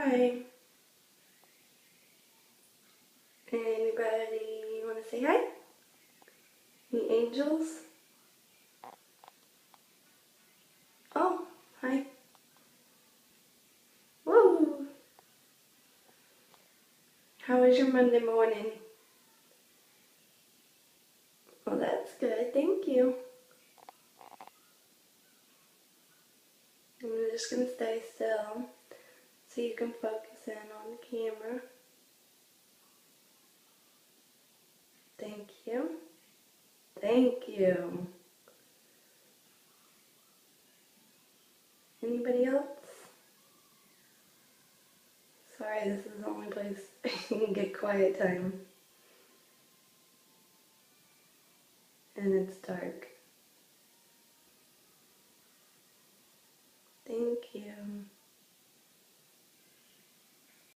Hi. Anybody want to say hi? Any angels? Oh, hi. Woo! How was your Monday morning? Well, that's good. Thank you. I'm just going to stay still so you can focus in on the camera. Thank you. Thank you. Anybody else? Sorry, this is the only place you can get quiet time. And it's dark. Thank you.